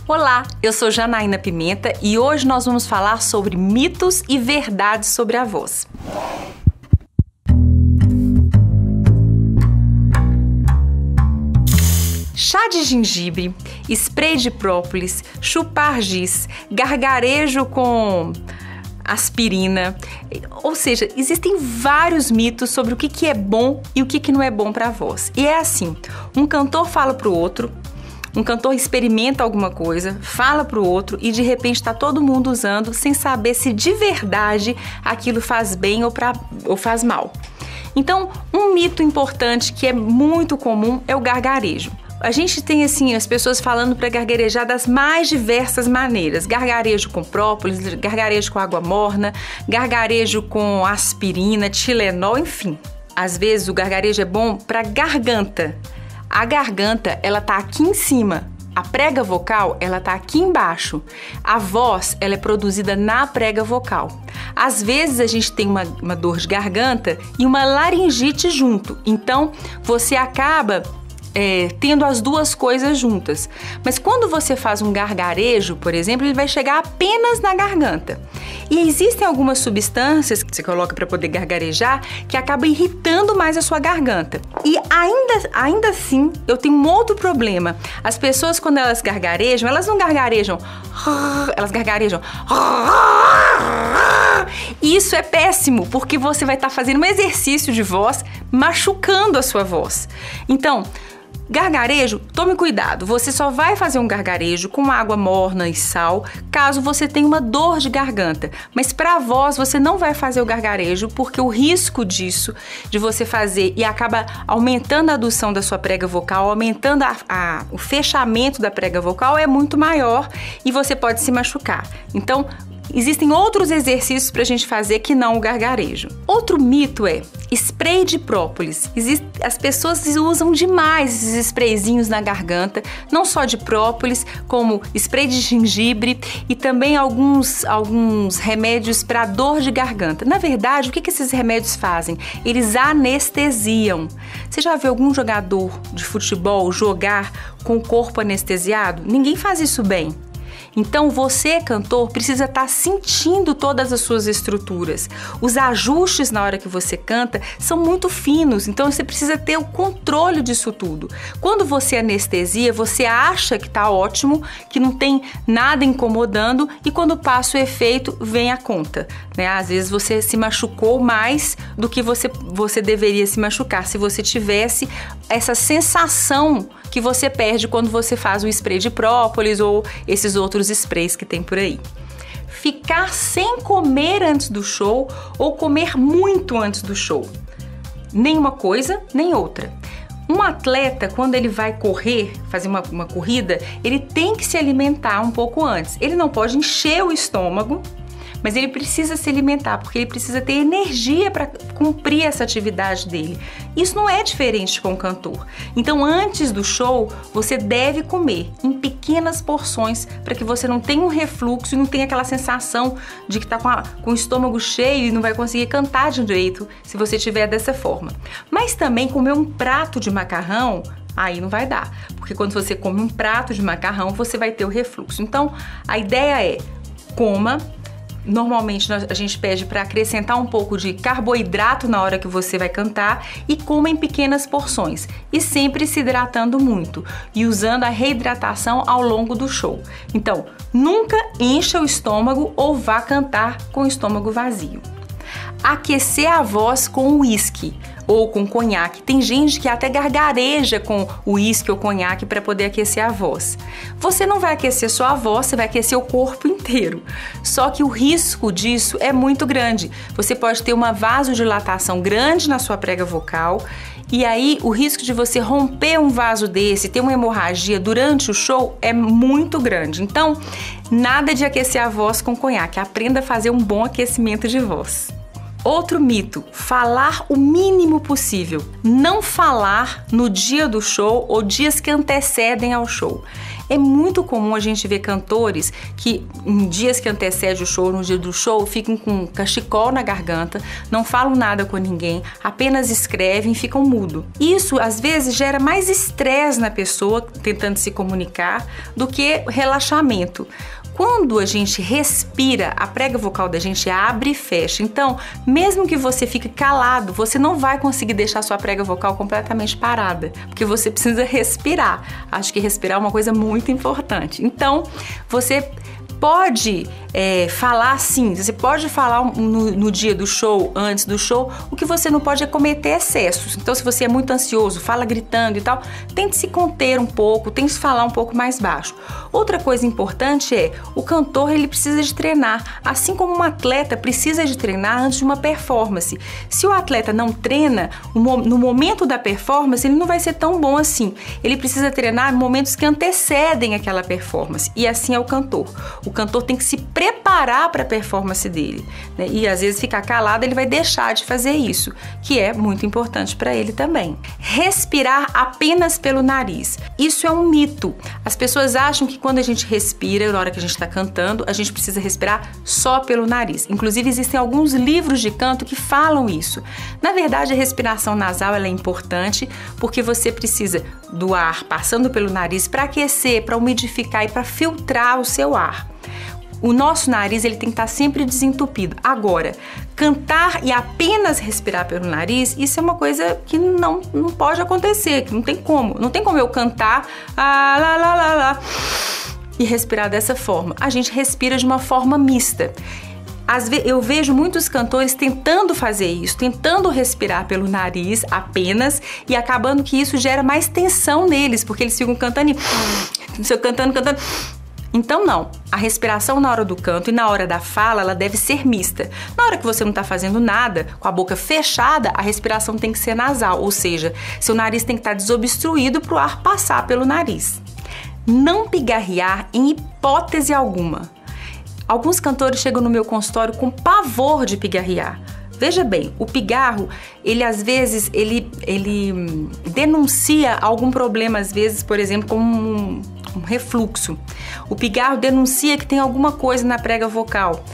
Olá, eu sou Janaína Pimenta e hoje nós vamos falar sobre mitos e verdades sobre a voz. Chá de gengibre, spray de própolis, chupar giz, gargarejo com aspirina, ou seja, existem vários mitos sobre o que é bom e o que não é bom para a voz. E é assim, um cantor fala para o outro, um cantor experimenta alguma coisa, fala para o outro e de repente está todo mundo usando sem saber se de verdade aquilo faz bem ou faz mal. Então, um mito importante que é muito comum é o gargarejo. A gente tem assim as pessoas falando para gargarejar das mais diversas maneiras. Gargarejo com própolis, gargarejo com água morna, gargarejo com aspirina, Tilenol, enfim. Às vezes o gargarejo é bom para garganta. A garganta, ela tá aqui em cima. A prega vocal, ela tá aqui embaixo. A voz, ela é produzida na prega vocal. Às vezes a gente tem uma dor de garganta e uma laringite junto. Então, você acaba tendo as duas coisas juntas. Mas quando você faz um gargarejo, por exemplo, ele vai chegar apenas na garganta. E existem algumas substâncias que você coloca para poder gargarejar que acabam irritando mais a sua garganta. E ainda assim, eu tenho um outro problema. As pessoas, quando elas gargarejam, elas não gargarejam, elas gargarejam. E isso é péssimo, porque você vai estar fazendo um exercício de voz machucando a sua voz. Então, gargarejo, tome cuidado, você só vai fazer um gargarejo com água morna e sal caso você tenha uma dor de garganta, mas para a voz você não vai fazer o gargarejo porque o risco disso, de você fazer e acaba aumentando a adução da sua prega vocal, aumentando o fechamento da prega vocal é muito maior e você pode se machucar. Então, existem outros exercícios para a gente fazer que não o gargarejo. Outro mito é spray de própolis. As pessoas usam demais esses sprayzinhos na garganta, não só de própolis, como spray de gengibre e também alguns remédios para dor de garganta. Na verdade, o que esses remédios fazem? Eles anestesiam. Você já viu algum jogador de futebol jogar com o corpo anestesiado? Ninguém faz isso bem. Então você, cantor, precisa estar sentindo todas as suas estruturas. Os ajustes na hora que você canta são muito finos, então você precisa ter o controle disso tudo. Quando você anestesia, você acha que está ótimo, que não tem nada incomodando e quando passa o efeito, vem a conta, né? Às vezes você se machucou mais do que você deveria se machucar, se você tivesse essa sensação que você perde quando você faz o spray de própolis ou esses outros sprays que tem por aí. Ficar sem comer antes do show ou comer muito antes do show. Nem uma coisa, nem outra. Um atleta, quando ele vai correr, fazer uma corrida, ele tem que se alimentar um pouco antes. Ele não pode encher o estômago, mas ele precisa se alimentar, porque ele precisa ter energia para cumprir essa atividade dele. Isso não é diferente com o cantor. Então, antes do show, você deve comer em pequenas porções para que você não tenha um refluxo e não tenha aquela sensação de que está com o estômago cheio e não vai conseguir cantar direito se você tiver dessa forma. Mas também comer um prato de macarrão, aí não vai dar, porque quando você come um prato de macarrão, você vai ter o refluxo. Então, a ideia é coma. Normalmente a gente pede para acrescentar um pouco de carboidrato na hora que você vai cantar e coma em pequenas porções e sempre se hidratando muito e usando a reidratação ao longo do show. Então, nunca encha o estômago ou vá cantar com o estômago vazio. Aquecer a voz com uísque ou com conhaque. Tem gente que até gargareja com uísque ou conhaque para poder aquecer a voz. Você não vai aquecer só a voz, você vai aquecer o corpo inteiro. Só que o risco disso é muito grande. Você pode ter uma vasodilatação grande na sua prega vocal e aí o risco de você romper um vaso desse, ter uma hemorragia durante o show é muito grande. Então, nada de aquecer a voz com conhaque. Aprenda a fazer um bom aquecimento de voz. Outro mito, falar o mínimo possível. Não falar no dia do show ou dias que antecedem ao show. É muito comum a gente ver cantores que em dias que antecede o show, no dia do show, ficam com cachecol na garganta, não falam nada com ninguém, apenas escrevem e ficam mudo. Isso às vezes gera mais estresse na pessoa tentando se comunicar do que relaxamento. Quando a gente respira, a prega vocal da gente abre e fecha. Então, mesmo que você fique calado, você não vai conseguir deixar sua prega vocal completamente parada, porque você precisa respirar. Acho que respirar é uma coisa muito importante. Então, você pode falar sim, você pode falar no dia do show, antes do show. O que você não pode é cometer excessos. Então, se você é muito ansioso, fala gritando e tal, tente se conter um pouco, tente falar um pouco mais baixo. Outra coisa importante é, o cantor ele precisa de treinar, assim como um atleta precisa de treinar antes de uma performance. Se o atleta não treina, no momento da performance, ele não vai ser tão bom assim. Ele precisa treinar em momentos que antecedem aquela performance, e assim é o cantor. O cantor tem que se preparar para a performance dele, né? E às vezes ficar calado, ele vai deixar de fazer isso, que é muito importante para ele também. Respirar apenas pelo nariz. Isso é um mito. As pessoas acham que quando a gente respira, na hora que a gente está cantando, a gente precisa respirar só pelo nariz. Inclusive, existem alguns livros de canto que falam isso. Na verdade, a respiração nasal ela é importante porque você precisa do ar passando pelo nariz para aquecer, para umidificar e para filtrar o seu ar. O nosso nariz ele tem que estar sempre desentupido. Agora, cantar e apenas respirar pelo nariz, isso é uma coisa que não pode acontecer, que não tem como. Não tem como eu cantar e respirar dessa forma. A gente respira de uma forma mista. Eu vejo muitos cantores tentando fazer isso, tentando respirar pelo nariz apenas e acabando que isso gera mais tensão neles, porque eles ficam cantando e cantando. Então não, a respiração na hora do canto e na hora da fala, ela deve ser mista. Na hora que você não está fazendo nada, com a boca fechada, a respiração tem que ser nasal, ou seja, seu nariz tem que estar desobstruído para o ar passar pelo nariz. Não pigarrear em hipótese alguma. Alguns cantores chegam no meu consultório com pavor de pigarrear. Veja bem, o pigarro, ele às vezes, ele denuncia algum problema, às vezes, por exemplo, como um refluxo. O pigarro denuncia que tem alguma coisa na prega vocal.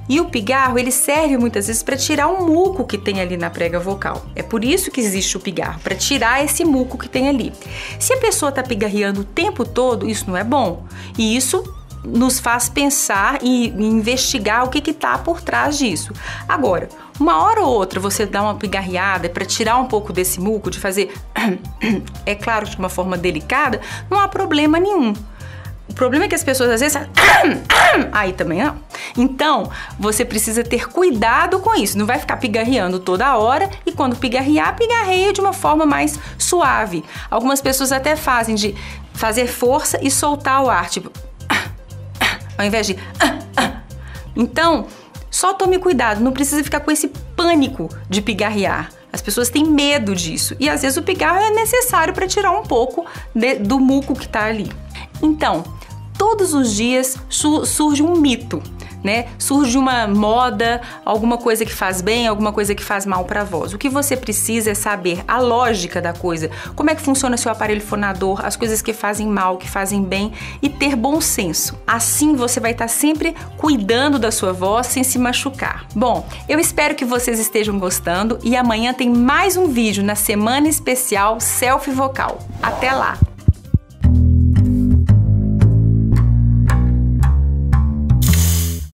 E o pigarro, ele serve muitas vezes para tirar um muco que tem ali na prega vocal. É por isso que existe o pigarro, para tirar esse muco que tem ali. Se a pessoa está pigarreando o tempo todo, isso não é bom. E isso nos faz pensar e investigar o que está por trás disso. Agora, uma hora ou outra você dá uma pigarreada para tirar um pouco desse muco, de fazer, é claro, de uma forma delicada, não há problema nenhum. O problema é que as pessoas às vezes aí também não. Então, você precisa ter cuidado com isso. Não vai ficar pigarreando toda hora e quando pigarrear, pigarreia de uma forma mais suave. Algumas pessoas até fazem de fazer força e soltar o ar, tipo, ao invés de Então, só tome cuidado, não precisa ficar com esse pânico de pigarrear. As pessoas têm medo disso e às vezes o pigarro é necessário para tirar um pouco do muco que está ali. Então, todos os dias surge um mito, né? Surge uma moda, alguma coisa que faz bem, alguma coisa que faz mal para a voz. O que você precisa é saber a lógica da coisa, como é que funciona seu aparelho fonador, as coisas que fazem mal, que fazem bem e ter bom senso. Assim você vai estar sempre cuidando da sua voz sem se machucar. Bom, eu espero que vocês estejam gostando e amanhã tem mais um vídeo na semana especial Selfie Vocal. Até lá!